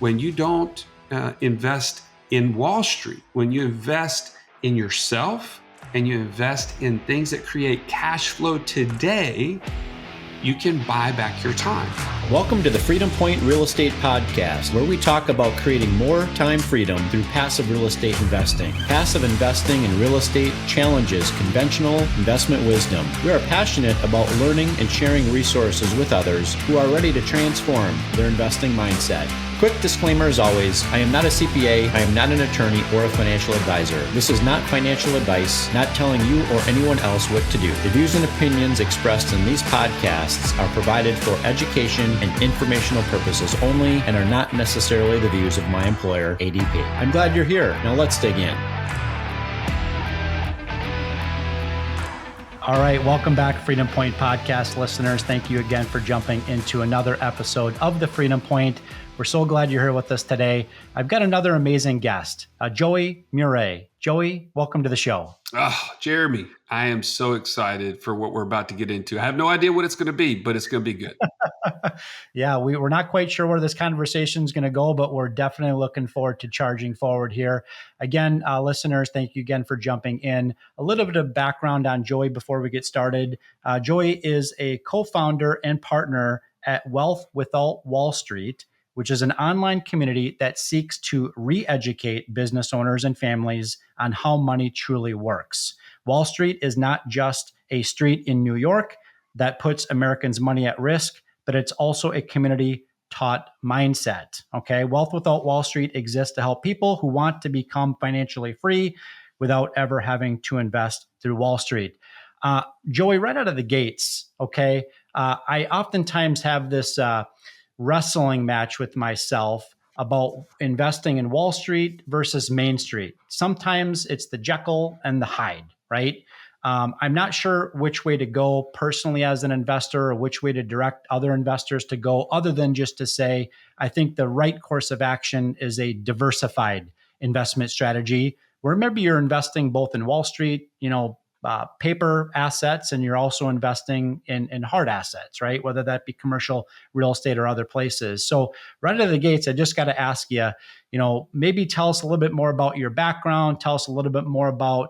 when you don't invest in Wall Street, when you invest in yourself and you invest in things that create cash flow today, you can buy back your time. Welcome to the Freedom Point Real Estate Podcast, where we talk about creating more time freedom through passive real estate investing. Passive investing in real estate challenges conventional investment wisdom. We are passionate about learning and sharing resources with others who are ready to transform their investing mindset. Quick disclaimer as always, I am not a CPA, I am not an attorney or a financial advisor. This is not financial advice, not telling you or anyone else what to do. The views and opinions expressed in these podcasts are provided for education and informational purposes only and are not necessarily the views of my employer, ADP. I'm glad you're here. Now let's dig in. All right, welcome back, Freedom Point Podcast listeners. Thank you again for jumping into another episode of the Freedom Point. We're so glad you're here with us today. I've got another amazing guest, Joey Mure. Joey, welcome to the show. Oh, Jeremy, I am so excited for what we're about to get into. I have no idea what it's going to be, but it's going to be good. Yeah, we're not quite sure where this conversation is going to go, but we're definitely looking forward to charging forward here. Again, listeners, thank you again for jumping in. A little bit of background on Joey before we get started. Joey is a co-founder and partner at Wealth Without Wall Street, which is an online community that seeks to re-educate business owners and families on how money truly works. Wall Street is not just a street in New York that puts Americans' money at risk, but it's also a community-taught mindset. Okay, Wealth Without Wall Street exists to help people who want to become financially free without ever having to invest through Wall Street. Joey, right out of the gates, okay, I oftentimes have this wrestling match with myself about investing in Wall Street versus Main Street. Sometimes it's the Jekyll and the Hyde, right? I'm not sure which way to go personally as an investor or which way to direct other investors to go, other than just to say, I think the right course of action is a diversified investment strategy where maybe you're investing both in Wall Street, paper assets, and you're also investing in hard assets, right? Whether that be commercial real estate or other places. So right out of the gates, I just got to ask you, maybe tell us a little bit more about your background. Tell us a little bit more about,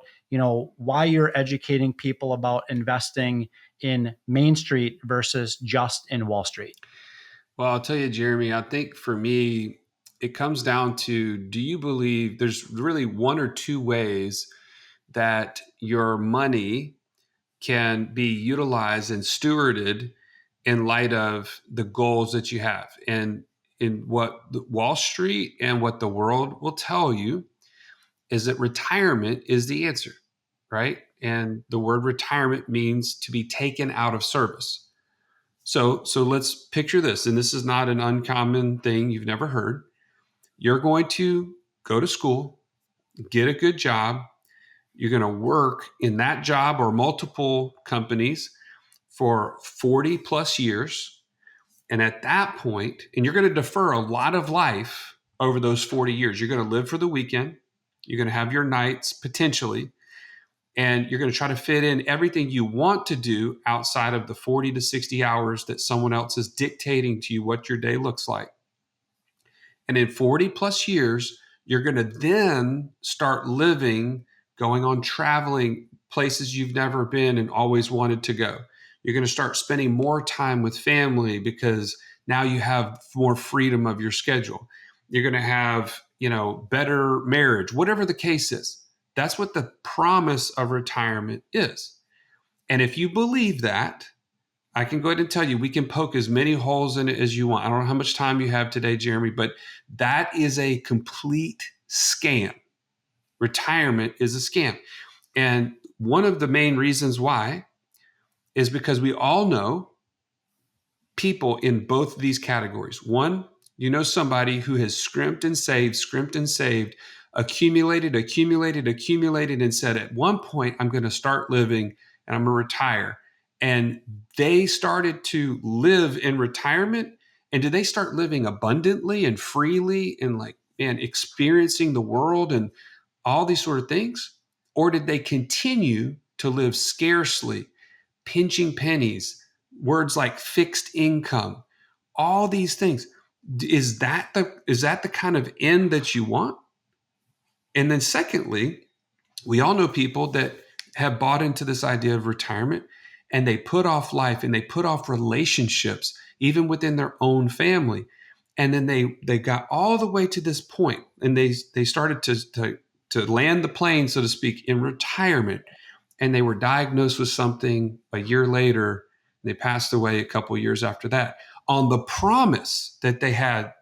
why you're educating people about investing in Main Street versus just in Wall Street. Well, I'll tell you, Jeremy, I think for me, it comes down to, do you believe there's really one or two ways that your money can be utilized and stewarded in light of the goals that you have? And in what Wall Street and what the world will tell you is that retirement is the answer, right? And the word retirement means to be taken out of service. So let's picture this, and this is not an uncommon thing you've never heard. You're going to go to school, get a good job. You're going to work in that job or multiple companies for 40 plus years. And at that point, and you're going to defer a lot of life over those 40 years. You're going to live for the weekend. You're going to have your nights potentially, and you're going to try to fit in everything you want to do outside of the 40 to 60 hours that someone else is dictating to you what your day looks like. And in 40 plus years, you're going to then start living, going on traveling places you've never been and always wanted to go. You're going to start spending more time with family because now you have more freedom of your schedule. You're going to have, better marriage, whatever the case is. That's what the promise of retirement is. And if you believe that, I can go ahead and tell you, we can poke as many holes in it as you want. I don't know how much time you have today, Jeremy, but that is a complete scam. Retirement is a scam. And one of the main reasons why is because we all know people in both of these categories. One, somebody who has scrimped and saved, accumulated, and said, at one point, I'm going to start living and I'm going to retire. And they started to live in retirement. And did they start living abundantly and freely and experiencing the world and all these sort of things? Or did they continue to live scarcely, pinching pennies, words like fixed income, all these things? Is that the kind of end that you want? And then secondly, we all know people that have bought into this idea of retirement, and they put off life and they put off relationships even within their own family. And then they got all the way to this point, and they started to land the plane, so to speak, in retirement, and they were diagnosed with something a year later. And they passed away a couple years after that on the promise that they had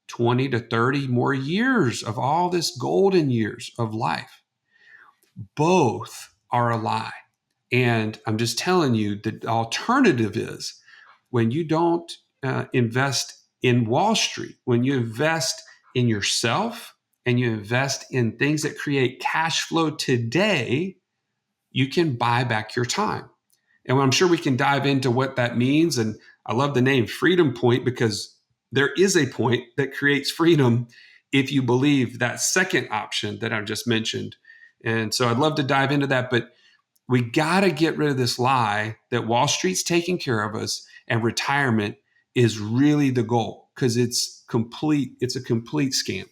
20 to 30 more years of all this golden years of life. Both are a lie. And I'm just telling you, the alternative is when you don't invest in Wall Street, when you invest in yourself and you invest in things that create cash flow today, you can buy back your time. And I'm sure we can dive into what that means. And I love the name Freedom Point, because there is a point that creates freedom if you believe that second option that I've just mentioned. And so I'd love to dive into that, but we got to get rid of this lie that Wall Street's taking care of us and retirement is really the goal, because it's a complete scam.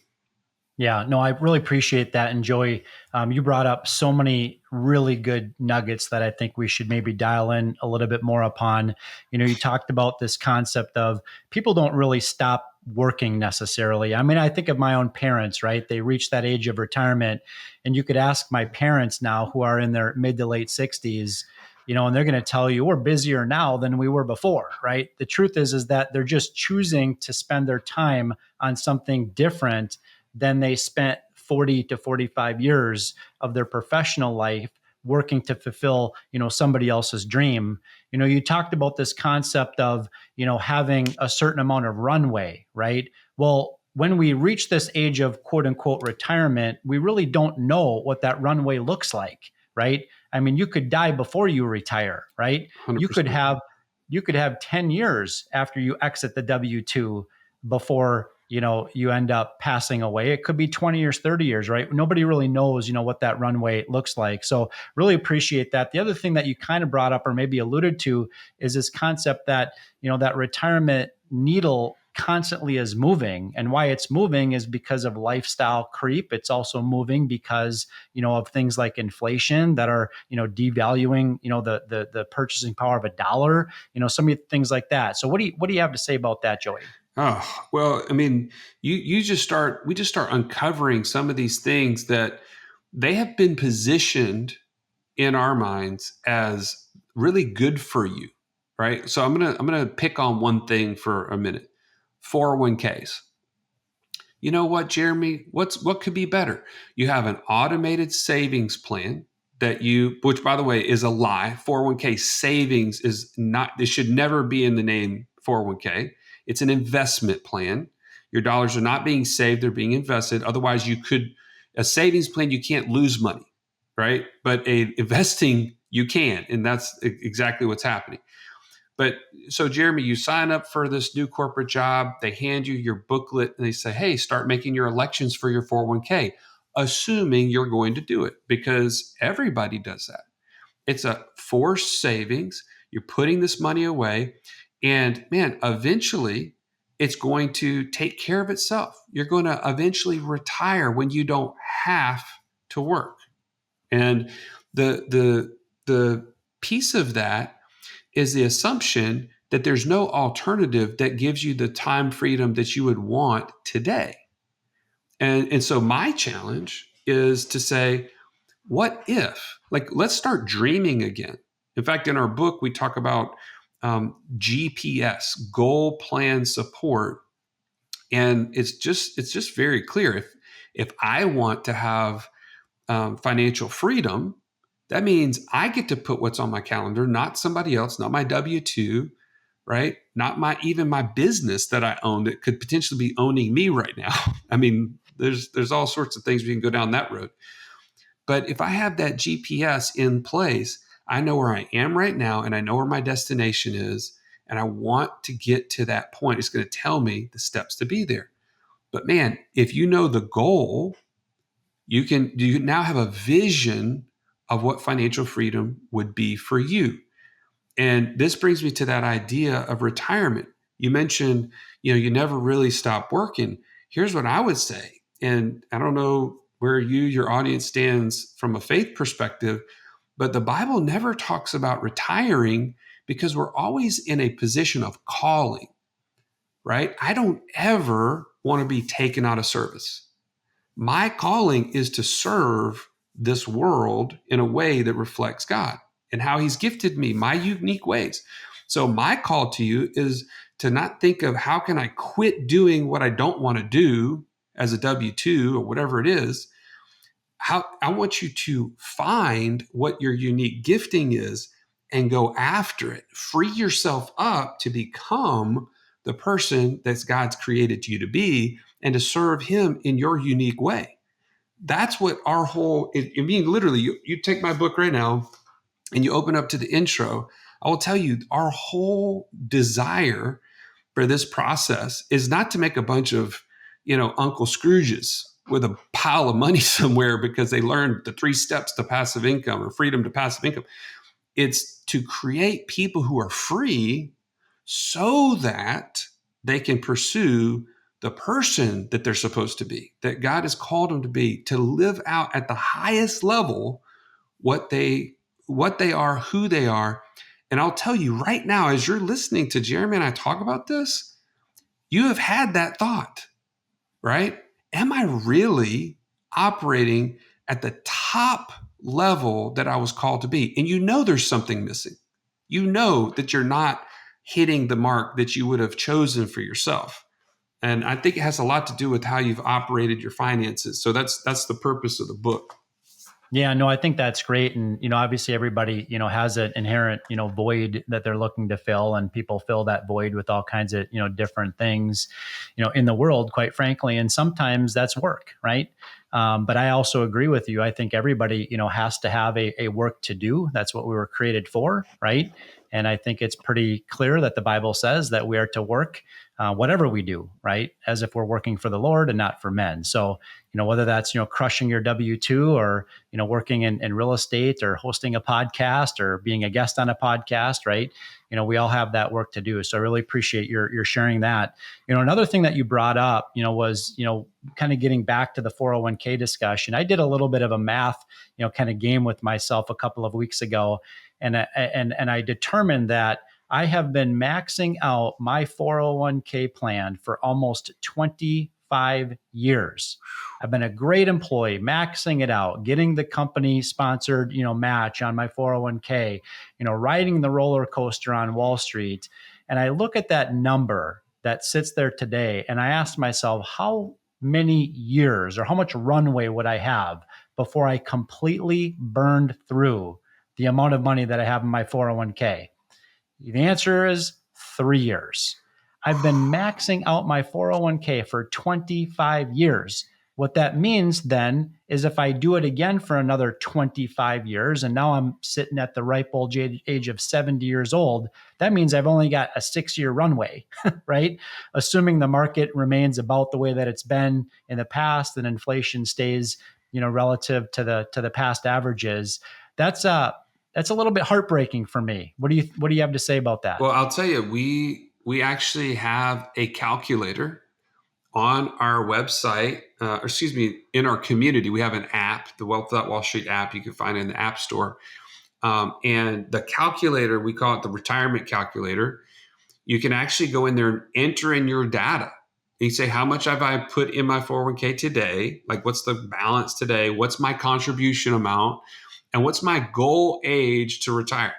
Yeah, no, I really appreciate that. And Joey, you brought up so many really good nuggets that I think we should maybe dial in a little bit more upon. You talked about this concept of people don't really stop working necessarily. I mean, I think of my own parents, right? They reach that age of retirement, and you could ask my parents now who are in their mid to late 60s, and they're going to tell you we're busier now than we were before, right? The truth is that they're just choosing to spend their time on something different than they spent 40 to 45 years of their professional life working to fulfill, somebody else's dream. You talked about this concept of, having a certain amount of runway, right? Well, when we reach this age of quote unquote retirement, we really don't know what that runway looks like, right? I mean, you could die before you retire, right? 100%. You could have 10 years after you exit the W-2 before you end up passing away. It could be 20 years, 30 years, right? Nobody really knows, what that runway looks like. So really appreciate that. The other thing that you kind of brought up or maybe alluded to is this concept that, that retirement needle constantly is moving. And why it's moving is because of lifestyle creep. It's also moving because, of things like inflation that are, devaluing, the purchasing power of a dollar, some of the things like that. So what do you have to say about that, Joey? Oh, well, I mean, we just start uncovering some of these things that they have been positioned in our minds as really good for you, right? So I'm gonna pick on one thing for a minute. 401ks. You know what, Jeremy? What could be better? You have an automated savings plan which by the way is a lie. 401k savings is not, it should never be in the name 401k. It's an investment plan. Your dollars are not being saved, they're being invested. Otherwise, a savings plan, you can't lose money, right? But a investing, you can. And that's exactly what's happening. But so, Jeremy, you sign up for this new corporate job. They hand you your booklet and they say, hey, start making your elections for your 401k, assuming you're going to do it, because everybody does that. It's a forced savings. You're putting this money away. And man, eventually it's going to take care of itself. You're going to eventually retire when you don't have to work. And the piece of that is the assumption that there's no alternative that gives you the time freedom that you would want today. And so my challenge is to say, what if, let's start dreaming again. In fact, in our book, we talk about GPS, goal plan support. And it's just very clear. If I want to have financial freedom, that means I get to put what's on my calendar, not somebody else, not my W-2, right? Not even my business that I own that could potentially be owning me right now. I mean, there's all sorts of things we can go down that road. But if I have that GPS in place, I know where I am right now and I know where my destination is, and I want to get to that point. It's going to tell me the steps to be there. But man, if you know the goal, you now have a vision of what financial freedom would be for you. And this brings me to that idea of retirement. You mentioned, you never really stop working. Here's what I would say. And I don't know where your audience stands from a faith perspective, but the Bible never talks about retiring because we're always in a position of calling, right? I don't ever want to be taken out of service. My calling is to serve this world in a way that reflects God and how He's gifted me, my unique ways. So, my call to you is to not think of how can I quit doing what I don't want to do as a W 2 or whatever it is. How I want you to find what your unique gifting is and go after it. Free yourself up to become the person that God's created you to be and to serve Him in your unique way. That's what our whole, I mean, literally, you take my book right now and you open up to the intro. I will tell you, our whole desire for this process is not to make a bunch of, Uncle Scrooges with a pile of money somewhere because they learned the 3 steps to passive income or freedom to passive income. It's to create people who are free so that they can pursue the person that they're supposed to be, that God has called them to be, to live out at the highest level what they are, who they are. And I'll tell you right now, as you're listening to Jeremy and I talk about this, you have had that thought, right? Am I really operating at the top level that I was called to be? And there's something missing. You know that you're not hitting the mark that you would have chosen for yourself. And I think it has a lot to do with how you've operated your finances. So that's the purpose of the book. Yeah, no, I think that's great. And, obviously everybody, has an inherent, void that they're looking to fill, and people fill that void with all kinds of, different things, in the world, quite frankly. And sometimes that's work, right? But I also agree with you. I think everybody, has to have a work to do. That's what we were created for, right? And I think it's pretty clear that the Bible says that we are to work whatever we do, right? As if we're working for the Lord and not for men. So, whether that's, crushing your W-2 or, working in real estate or hosting a podcast or being a guest on a podcast, right? We all have that work to do. So I really appreciate your sharing that. Another thing that you brought up, was, kind of getting back to the 401k discussion. I did a little bit of a math, kind of game with myself a couple of weeks ago. And I determined that I have been maxing out my 401k plan for almost 25 years. I've been a great employee, maxing it out, getting the company sponsored, match on my 401k, riding the roller coaster on Wall Street. And I look at that number that sits there today, and I asked myself, how many years or how much runway would I have before I completely burned through the amount of money that I have in my 401k? The answer is 3 years. I've been maxing out my 401k for 25 years. What that means then is if I do it again for another 25 years, and now I'm sitting at the ripe old age of 70 years old, that means I've only got a 6-year runway, right? Assuming the market remains about the way that it's been in the past and inflation stays, relative to the past averages. That's a little bit heartbreaking for me. What do you have to say about that? Well, I'll tell you, we actually have a calculator on our website, in our community. We have an app, the Wealth.Wall Street app. You can find it in the App Store. And the calculator, we call it the retirement calculator. You can actually go in there and enter in your data. You say, how much have I put in my 401k today? Like, what's the balance today? What's my contribution amount? And what's my goal age to retire?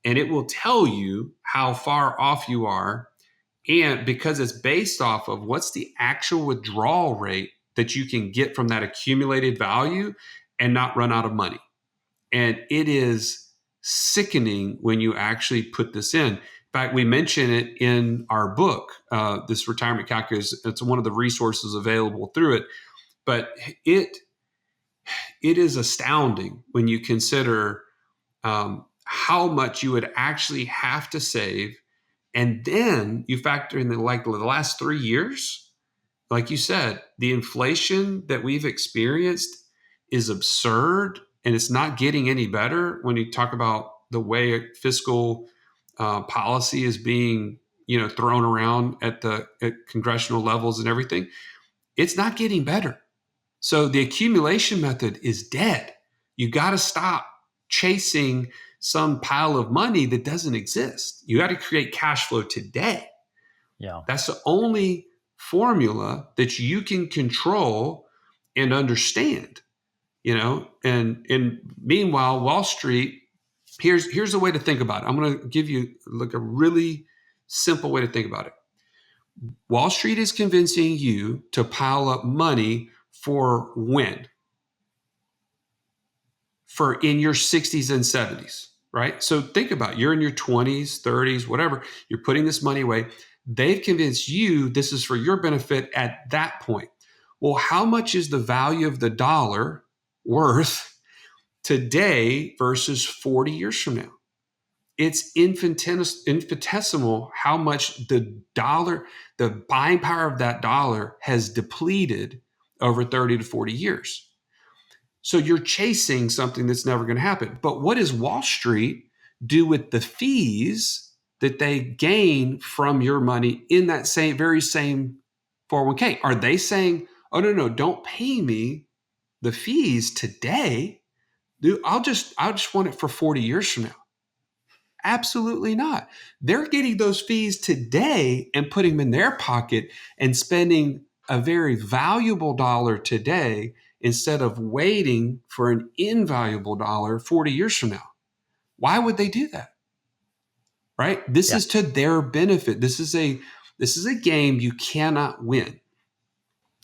And it will tell you how far off you are. And because it's based off of what's the actual withdrawal rate that you can get from that accumulated value and not run out of money. And it is sickening when you actually put this in. In fact, we mention it in our book, this retirement calculus. It's one of the resources available through it. But it is astounding when you consider how much you would actually have to save. And then you factor in the last 3 years, like you said, the inflation that we've experienced is absurd, and it's not getting any better when you talk about the way fiscal policy is being, thrown around at congressional levels and everything. It's not getting better. So the accumulation method is dead. You got to stop chasing some pile of money that doesn't exist. You got to create cash flow today. Yeah. That's the only formula that you can control and understand, and meanwhile, Wall Street, here's a way to think about it. I'm going to give you like a really simple way to think about it. Wall Street is convincing you to pile up money for when? For in your 60s and 70s, right? So think about it. You're in your 20s, 30s, whatever. You're putting this money away. They've convinced you this is for your benefit at that point. Well, how much is the value of the dollar worth today versus 40 years from now? It's infinitesimal how much the buying power of that dollar has depleted over 30 to 40 years. So you're chasing something that's never going to happen. But what does Wall Street do with the fees that they gain from your money in that very same 401k? Are they saying, oh, no, don't pay me the fees today? Dude, I'll just want it for 40 years from now. Absolutely not. They're getting those fees today and putting them in their pocket and spending a very valuable dollar today instead of waiting for an invaluable dollar 40 years from now. Why would they do that? Right? This is to their benefit. This is a game you cannot win.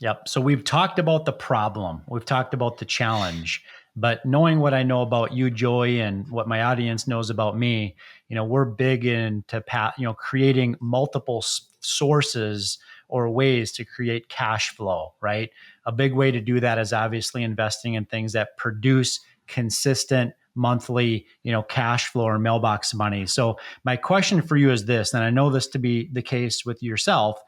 Yep. So we've talked about the problem. We've talked about the challenge. But knowing what I know about you, Joey, and what my audience knows about me, we're big into creating multiple sources or ways to create cash flow, right? A big way to do that is obviously investing in things that produce consistent monthly, cash flow or mailbox money. So my question for you is this, and I know this to be the case with yourself.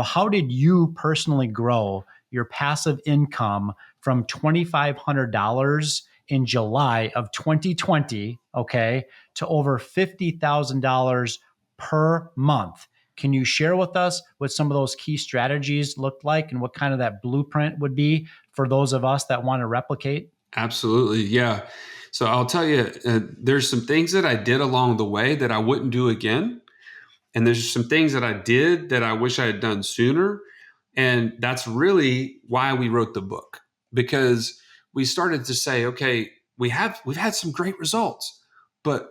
How did you personally grow your passive income from $2,500 in July of 2020, okay, to over $50,000 per month? Can you share with us what some of those key strategies looked like and what kind of that blueprint would be for those of us that want to replicate? Absolutely. Yeah. So I'll tell you, there's some things that I did along the way that I wouldn't do again. And there's some things that I did that I wish I had done sooner. And that's really why we wrote the book, because we started to say, okay, we've had some great results, but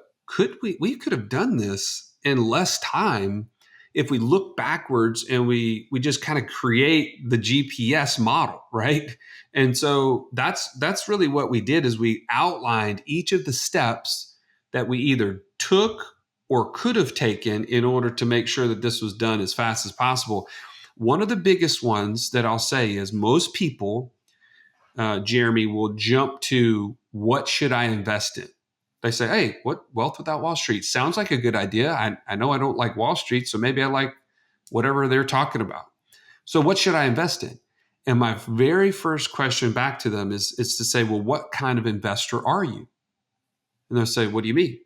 we could have done this in less time if we look backwards and we just kind of create the GPS model, right? And so that's really what we did, is we outlined each of the steps that we either took or could have taken in order to make sure that this was done as fast as possible. One of the biggest ones that I'll say is most people, Jeremy, will jump to, what should I invest in? They say, hey, what Wealth Without Wall Street sounds like a good idea. I know I don't like Wall Street, so maybe I like whatever they're talking about. So what should I invest in? And my very first question back to them is to say, well, what kind of investor are you? And they'll say, what do you mean?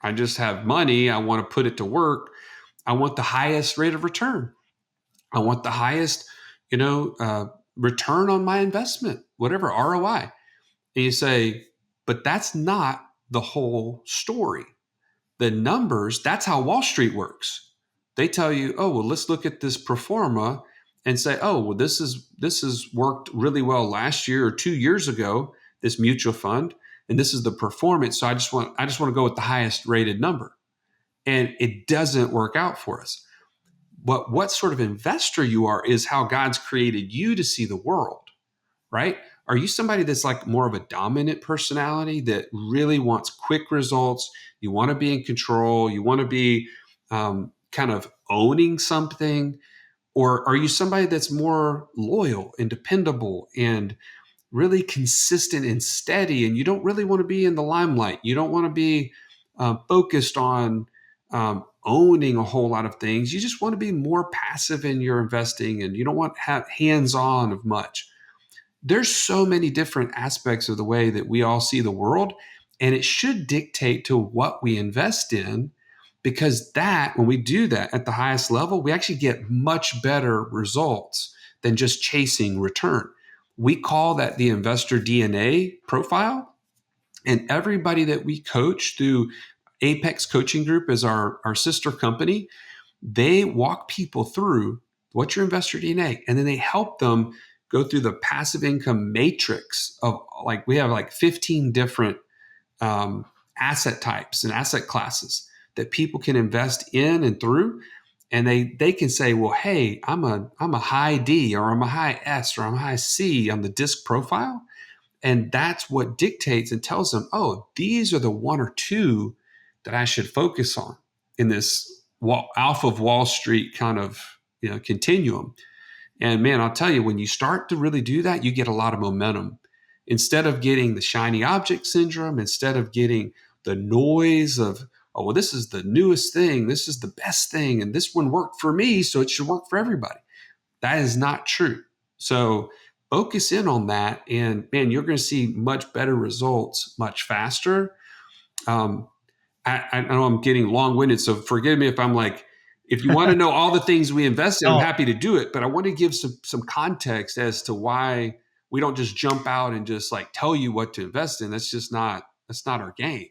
I just have money. I want to put it to work. I want the highest rate of return. I want the highest, return on my investment, whatever, ROI. And you say, but that's not the whole story. The numbers, that's how Wall Street works. They tell you, oh, well, let's look at this pro forma and say, oh, well, this is worked really well last year or 2 years ago, this mutual fund, and this is the performance. So I just want to go with the highest rated number. And it doesn't work out for us. But what sort of investor you are is how God's created you to see the world, right? Are you somebody that's like more of a dominant personality that really wants quick results? You want to be in control. You want to be kind of owning something. Or are you somebody that's more loyal and dependable and really consistent and steady, and you don't really want to be in the limelight? You don't want to be focused on owning a whole lot of things. You just want to be more passive in your investing, and you don't want to have hands-on of much. There's so many different aspects of the way that we all see the world, and it should dictate to what we invest in. because when we do that at the highest level, we actually get much better results than just chasing return. We call that the investor DNA profile. And everybody that we coach through Apex Coaching Group is our sister company. They walk people through what's your investor DNA, and then they help them go through the passive income matrix of, like, we have like 15 different asset types and asset classes that people can invest in and through. And they can say, well, hey, I'm a high D, or I'm a high S, or I'm a high C on the disc profile. And that's what dictates and tells them, oh, these are the one or two that I should focus on in this Alpha of Wall Street kind of continuum. And man, I'll tell you, when you start to really do that, you get a lot of momentum. Instead of getting the shiny object syndrome, instead of getting the noise of, oh, well, this is the newest thing, this is the best thing, and this one worked for me, so it should work for everybody. That is not true. So focus in on that, and man, you're going to see much better results much faster. I know I'm getting long-winded, so forgive me if I'm like, if you want to know all the things we invest in, I'm happy to do it. But I want to give some context as to why we don't just jump out and just like tell you what to invest in. That's not our game.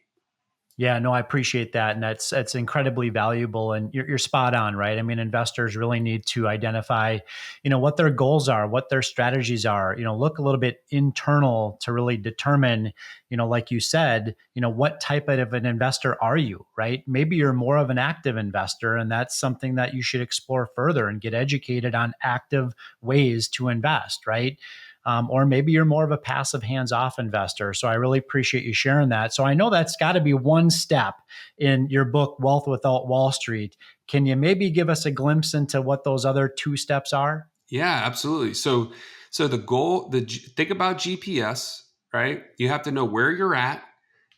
Yeah, no, I appreciate that. And that's incredibly valuable. And you're spot on, right? I mean, investors really need to identify, what their goals are, what their strategies are, look a little bit internal to really determine, like you said, what type of an investor are you, right? Maybe you're more of an active investor, and that's something that you should explore further and get educated on active ways to invest, right? Or maybe you're more of a passive hands-off investor. So I really appreciate you sharing that. So I know that's got to be one step in your book, Wealth Without Wall Street. Can you maybe give us a glimpse into what those other two steps are? Yeah, absolutely. So the goal, think about GPS, right? You have to know where you're at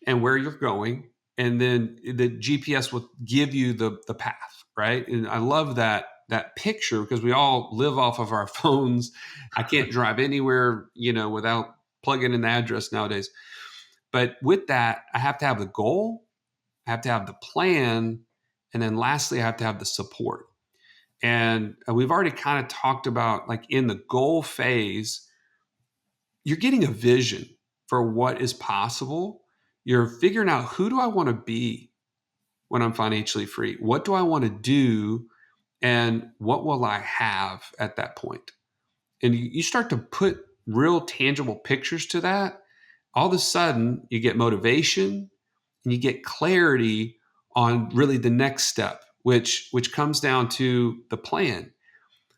and where you're going, and then the GPS will give you the path, right? And I love that picture, because we all live off of our phones. I can't drive anywhere, without plugging in the address nowadays. But with that, I have to have the goal, I have to have the plan, and then lastly, I have to have the support. And we've already kind of talked about, like, in the goal phase, you're getting a vision for what is possible. You're figuring out, who do I want to be when I'm financially free? What do I want to do? And what will I have at that point? And you start to put real tangible pictures to that. All of a sudden, you get motivation and you get clarity on really the next step, which comes down to the plan.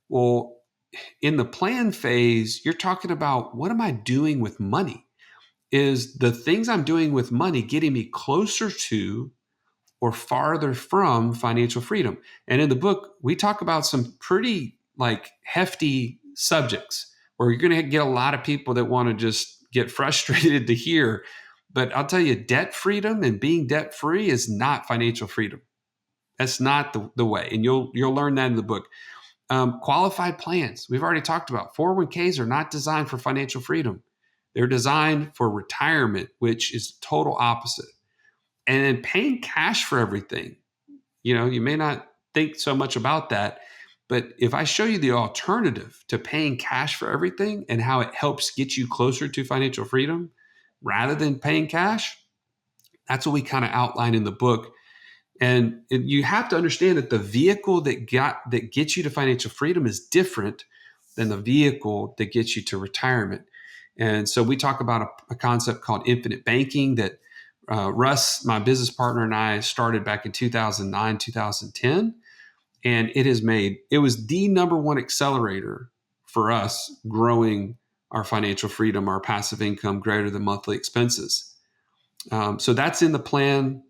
Well, in the plan phase, you're talking about, what am I doing with money? Is the things I'm doing with money getting me closer to or farther from financial freedom? And in the book, we talk about some pretty like hefty subjects where you're going to get a lot of people that want to just get frustrated to hear. But I'll tell you, debt freedom and being debt free is not financial freedom. That's not the way. And you'll learn that in the book. Qualified plans, we've already talked about. 401ks are not designed for financial freedom. They're designed for retirement, which is total opposite. And then paying cash for everything. You may not think so much about that, but if I show you the alternative to paying cash for everything and how it helps get you closer to financial freedom rather than paying cash, that's what we kind of outline in the book. And you have to understand that the vehicle that gets you to financial freedom is different than the vehicle that gets you to retirement. And so we talk about a concept called infinite banking that Russ, my business partner, and I started back in 2009, 2010. And it was the number one accelerator for us growing our financial freedom, our passive income greater than monthly expenses. So that's in the plan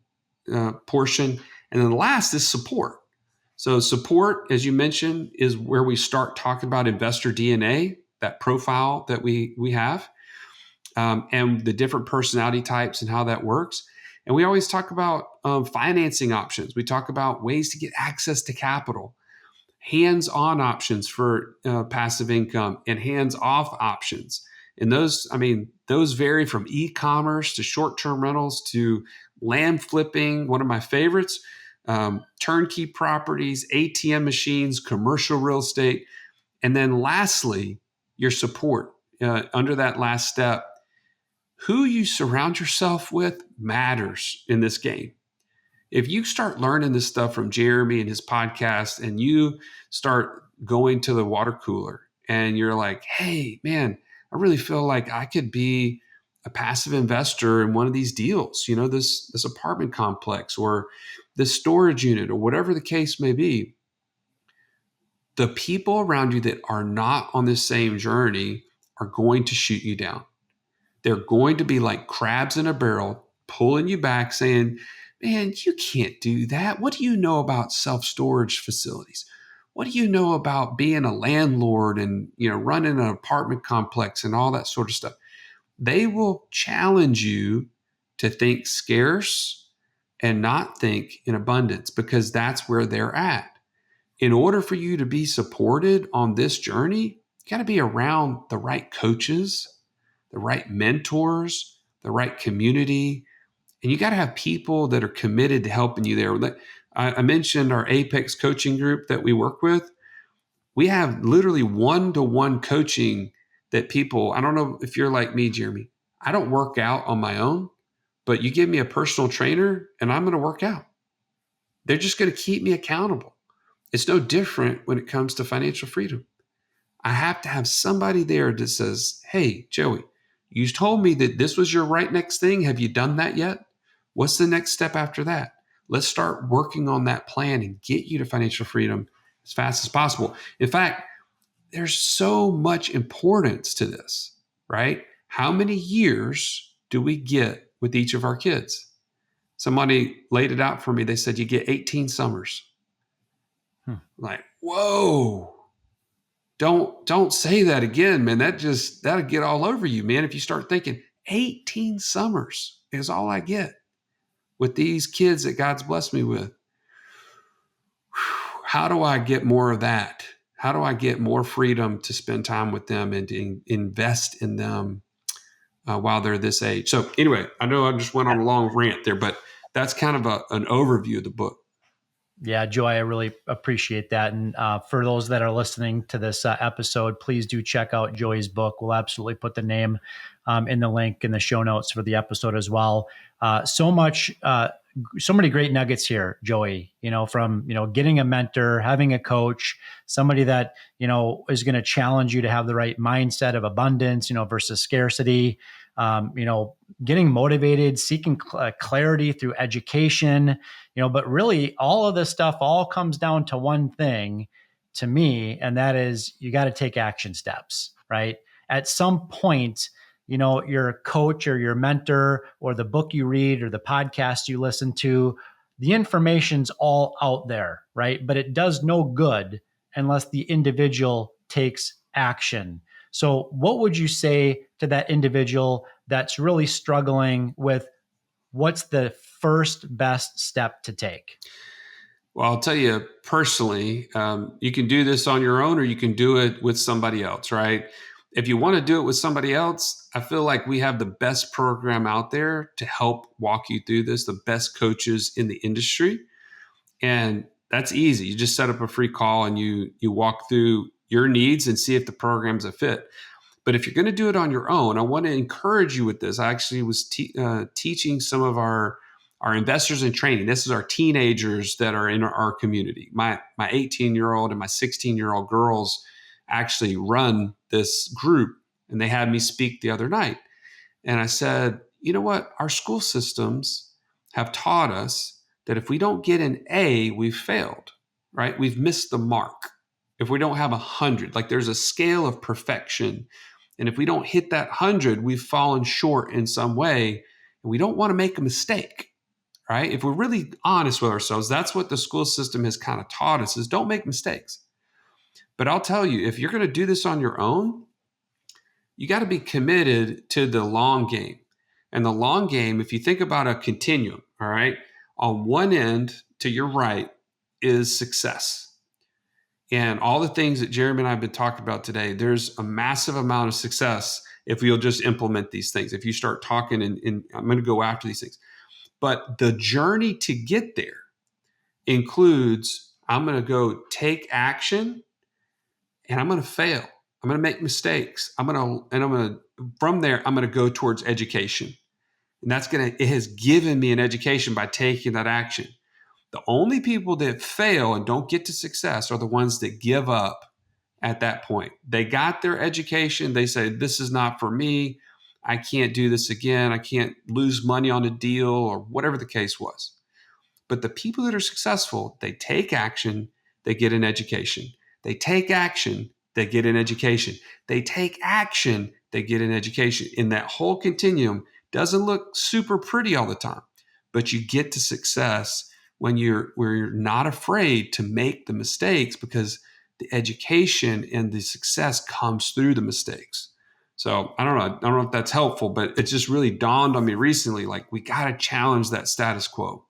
portion. And then the last is support. So support, as you mentioned, is where we start talking about investor DNA, that profile that we have, and the different personality types and how that works. And we always talk about financing options. We talk about ways to get access to capital, hands-on options for passive income, and hands-off options. And those vary from e-commerce to short-term rentals to land flipping. One of my favorites, turnkey properties, ATM machines, commercial real estate. And then lastly, your support. Under that last step, who you surround yourself with matters in this game. If you start learning this stuff from Jeremy and his podcast, and you start going to the water cooler and you're like, hey, man, I really feel like I could be a passive investor in one of these deals, this apartment complex or this storage unit or whatever the case may be. The people around you that are not on the same journey are going to shoot you down. They're going to be like crabs in a barrel, pulling you back, saying, man, you can't do that. What do you know about self-storage facilities? What do you know about being a landlord and running an apartment complex and all that sort of stuff? They will challenge you to think scarce and not think in abundance, because that's where they're at. In order for you to be supported on this journey, you got to be around the right coaches, the right mentors, the right community, and you got to have people that are committed to helping you there. I mentioned our Apex coaching group that we work with. We have literally one-to-one coaching that people, I don't know if you're like me, Jeremy, I don't work out on my own, but you give me a personal trainer and I'm going to work out. They're just going to keep me accountable. It's no different when it comes to financial freedom. I have to have somebody there that says, hey, Joey, you told me that this was your right next thing. Have you done that yet? What's the next step after that? Let's start working on that plan and get you to financial freedom as fast as possible. In fact, there's so much importance to this, right? How many years do we get with each of our kids? Somebody laid it out for me. They said you get 18 summers. Like, whoa. Don't say that again, man. That'll get all over you, man. If you start thinking 18 summers is all I get with these kids that God's blessed me with. How do I get more of that? How do I get more freedom to spend time with them and to invest in them while they're this age? So anyway, I know I just went on a long rant there, but that's kind of an overview of the book. Yeah, Joy, I really appreciate that. And for those that are listening to this episode, please do check out Joey's book. We'll absolutely put the name in the link in the show notes for the episode as well. So many great nuggets here, Joey, from, getting a mentor, having a coach, somebody that, is going to challenge you to have the right mindset of abundance, versus scarcity, getting motivated, seeking clarity through education, but really all of this stuff all comes down to one thing to me, and that is you got to take action steps, right? At some point, your coach or your mentor or the book you read or the podcast you listen to, the information's all out there, right? But it does no good unless the individual takes action. So what would you say to that individual that's really struggling with what's the first best step to take? Well, I'll tell you personally, you can do this on your own or you can do it with somebody else, right? If you want to do it with somebody else, I feel like we have the best program out there to help walk you through this, the best coaches in the industry. And that's easy. You just set up a free call and you walk through your needs and see if the program's a fit. But if you're going to do it on your own, I want to encourage you with this. I actually was teaching some of our investors in training. This is our teenagers that are in our community. My 18-year-old and my 16-year-old girls actually run this group, and they had me speak the other night. And I said, you know what? Our school systems have taught us that if we don't get an A, we've failed, right? We've missed the mark. If we don't have 100, like there's a scale of perfection. And if we don't hit that 100, we've fallen short in some way. And we don't want to make a mistake, right? If we're really honest with ourselves, that's what the school system has kind of taught us, is don't make mistakes. But I'll tell you, if you're going to do this on your own, you got to be committed to the long game. And the long game, if you think about a continuum, all right, on one end to your right is success. And all the things that Jeremy and I have been talking about today, there's a massive amount of success if we'll just implement these things. If you start talking and I'm going to go after these things. But the journey to get there includes I'm going to go take action and I'm going to fail. I'm going to make mistakes. From there, I'm going to go towards education. And it has given me an education by taking that action. The only people that fail and don't get to success are the ones that give up at that point. They got their education. They say, this is not for me. I can't do this again. I can't lose money on a deal or whatever the case was. But the people that are successful, they take action, they get an education. They take action, they get an education. They take action, they get an education. And that whole continuum doesn't look super pretty all the time, but you get to success when you're not afraid to make the mistakes, because the education and the success comes through the mistakes. So I don't know if that's helpful, but it just really dawned on me recently, like we got to challenge that status quo.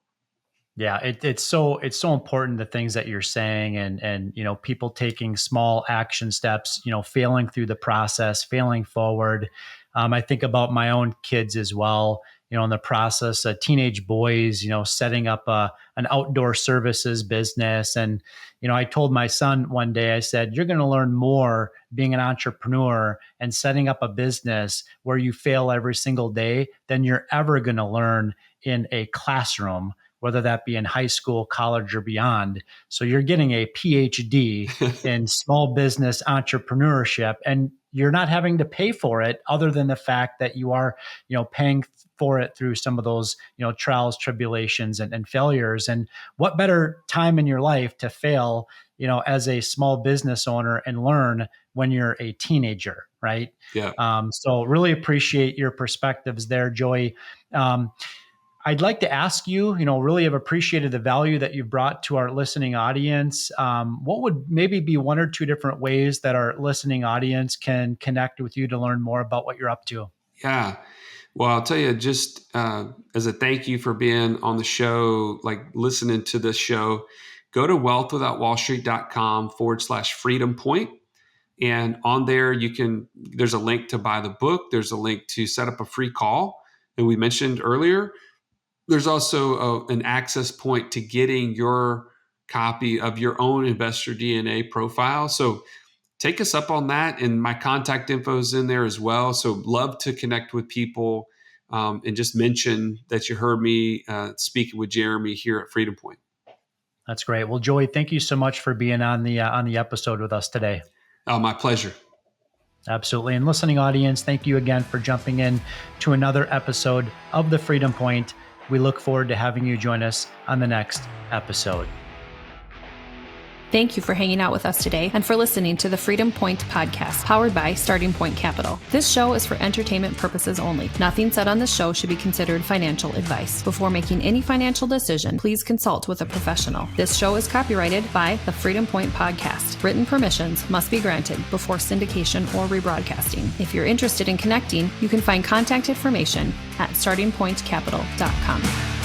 Yeah, it's so important, the things that you're saying, and people taking small action steps, failing through the process, failing forward. I think about my own kids as well. In the process, teenage boys, setting up an outdoor services business, and I told my son one day, I said, "You're going to learn more being an entrepreneur and setting up a business where you fail every single day than you're ever going to learn in a classroom, whether that be in high school, college, or beyond." So you're getting a PhD in small business entrepreneurship, and you're not having to pay for it, other than the fact that you are, paying for it through some of those, trials, tribulations, and failures. And what better time in your life to fail, as a small business owner, and learn when you're a teenager, right? Yeah. So really appreciate your perspectives there, Joey. I'd like to ask you, really have appreciated the value that you've brought to our listening audience. What would maybe be one or two different ways that our listening audience can connect with you to learn more about what you're up to? Yeah. Well, I'll tell you, just as a thank you for being on the show, like listening to this show, go to wealthwithoutwallstreet.com/freedom point. And on there, there's a link to buy the book. There's a link to set up a free call. And we mentioned earlier, there's also an access point to getting your copy of your own Investor DNA profile. So take us up on that. And my contact info is in there as well. So love to connect with people, and just mention that you heard me speaking with Jeremy here at Freedom Point. That's great. Well, Joey, thank you so much for being on the episode with us today. My pleasure. Absolutely. And listening audience, thank you again for jumping in to another episode of the Freedom Point. We look forward to having you join us on the next episode. Thank you for hanging out with us today and for listening to the Freedom Point podcast, powered by Starting Point Capital. This show is for entertainment purposes only. Nothing said on this show should be considered financial advice. Before making any financial decision, please consult with a professional. This show is copyrighted by the Freedom Point podcast. Written permissions must be granted before syndication or rebroadcasting. If you're interested in connecting, you can find contact information at startingpointcapital.com.